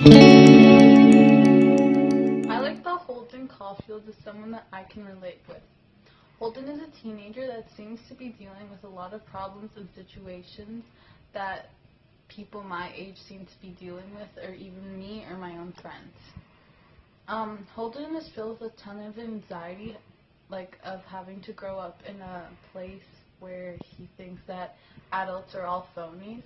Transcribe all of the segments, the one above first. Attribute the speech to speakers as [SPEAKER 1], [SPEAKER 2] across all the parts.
[SPEAKER 1] I like that Holden Caulfield is someone that I can relate with. Holden is a teenager that seems to be dealing with a lot of problems and situations that people my age seem to be dealing with, or even me or my own friends. Holden is filled with a ton of anxiety, like of having to grow up in a place where he thinks that adults are all phonies,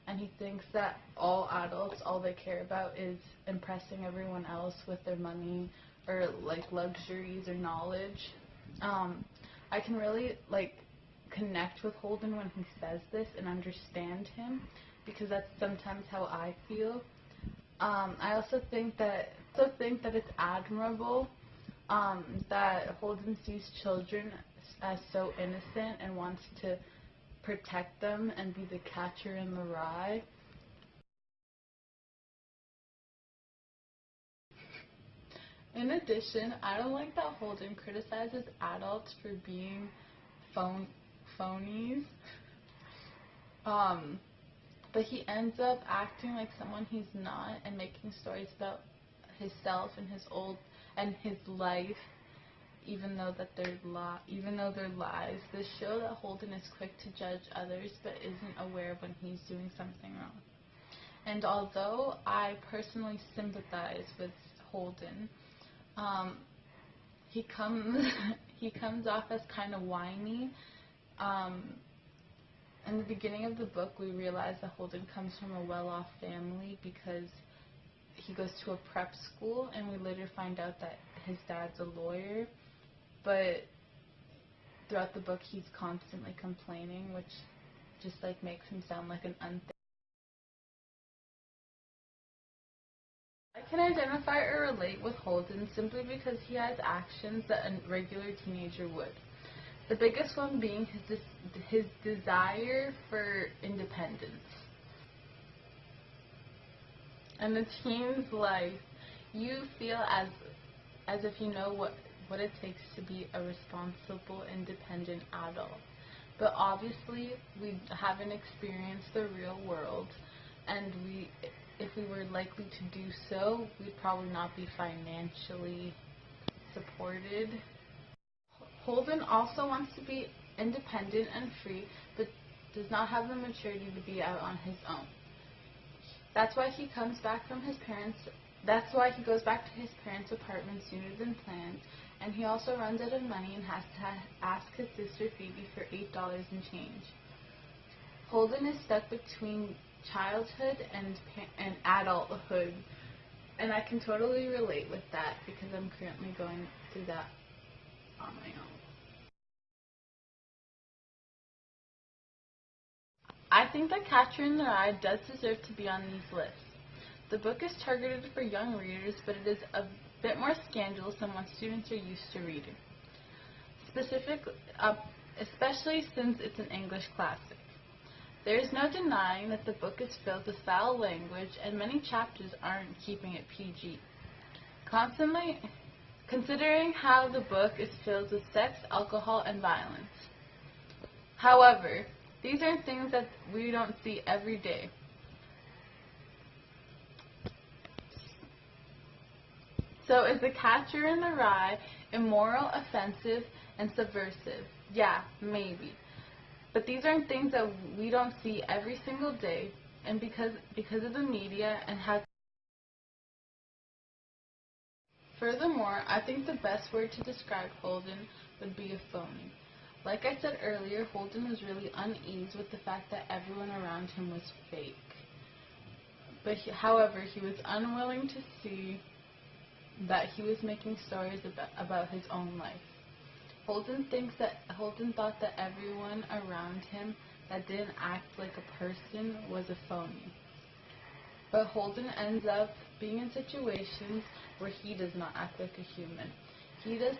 [SPEAKER 1] and he thinks that all adults, all they care about is impressing everyone else with their money or like luxuries or knowledge. I can really connect with Holden when he says this and understand him because that's sometimes how I feel. I also think that it's admirable that Holden sees children as so innocent and wants to protect them and be the catcher in the rye. In addition, I don't like that Holden criticizes adults for being phonies. But he ends up acting like someone he's not and making stories about himself and his life, even though they're lies. This show that Holden is quick to judge others but isn't aware of when he's doing something wrong. And although I personally sympathize with Holden, he comes he comes off as kind of whiny. In the beginning of the book, we realize that Holden comes from a well-off family because he goes to a prep school, and we later find out that his dad's a lawyer. But throughout the book, he's constantly complaining, which just makes him sound like an unthinking. I can identify or relate with Holden simply because he has actions that a regular teenager would. The biggest one being his desire for independence. In a teen's life, you feel as if you know what it takes to be a responsible, independent adult. But obviously, we haven't experienced the real world, and if we were likely to do so, we'd probably not be financially supported. Holden also wants to be independent and free, but does not have the maturity to be out on his own. That's why he goes back to his parents' apartment sooner than planned, and he also runs out of money and has to ask his sister Phoebe for $8 and change. Holden is stuck between childhood and adulthood, and I can totally relate with that because I'm currently going through that on my own. I think that Catcher in the Rye does deserve to be on these lists. The book is targeted for young readers, but it is a bit more scandalous than what students are used to reading, especially since it's an English classic. There is no denying that the book is filled with foul language, and many chapters aren't keeping it PG. Considering how the book is filled with sex, alcohol, and violence. However, these are things that we don't see every day. So is The Catcher in the Rye immoral, offensive, and subversive? Yeah, maybe. But these aren't things that we don't see every single day, and because of the media and how. Furthermore, I think the best word to describe Holden would be a phony. Like I said earlier, Holden was really uneasy with the fact that everyone around him was fake. However, he was unwilling to see that he was making stories about his own life. Holden thought that everyone around him that didn't act like a person was a phony. But Holden ends up being in situations where he does not act like a human. He does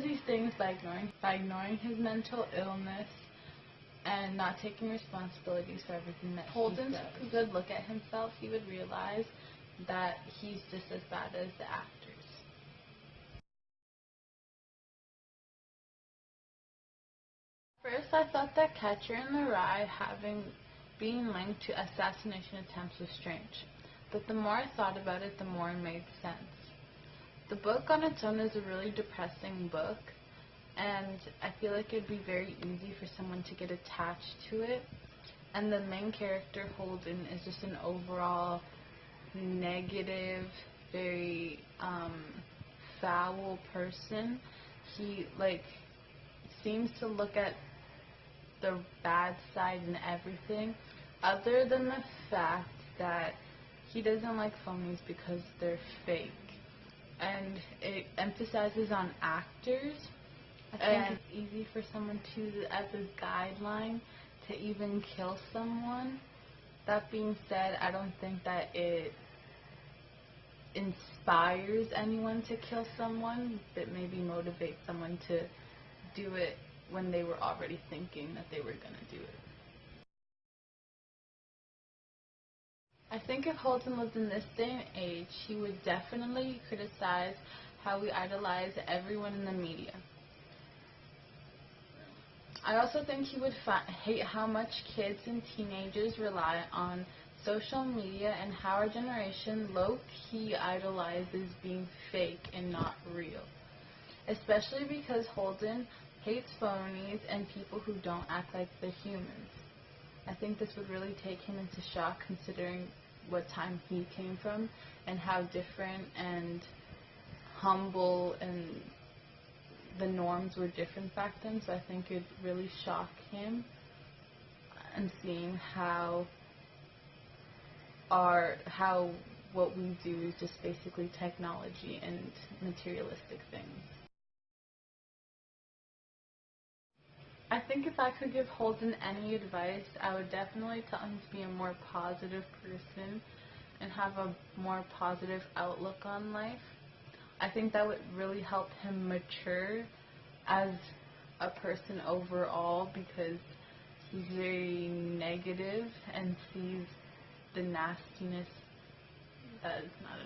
[SPEAKER 1] these things by ignoring his mental illness and not taking responsibilities for everything that Holden took a good look at himself, he would realize that he's just as bad as the actors. First, I thought that Catcher in the Rye being linked to assassination attempts was strange. But the more I thought about it, the more it made sense. The book on its own is a really depressing book, and I feel like it'd be very easy for someone to get attached to it. And the main character, Holden, is just an overall negative, very foul person. He seems to look at the bad side in everything, other than the fact that he doesn't like phonies because they're fake. And it emphasizes on actors. I think it's easy for someone to, as a guideline, to even kill someone. That being said, I don't think that it inspires anyone to kill someone, but maybe motivates someone to do it when they were already thinking that they were going to do it. I think if Holden lived in this day and age, he would definitely criticize how we idolize everyone in the media. I also think he would hate how much kids and teenagers rely on social media and how our generation low-key idolizes being fake and not real. Especially because Holden hates phonies and people who don't act like they're humans. I think this would really take him into shock considering what time he came from and how different and humble and the norms were different back then. So I think it'd really shock him and seeing how what we do is just basically technology and materialistic things. I think if I could give Holden any advice, I would definitely tell him to be a more positive person and have a more positive outlook on life. I think that would really help him mature as a person overall, because he's very negative and sees the nastiness that is not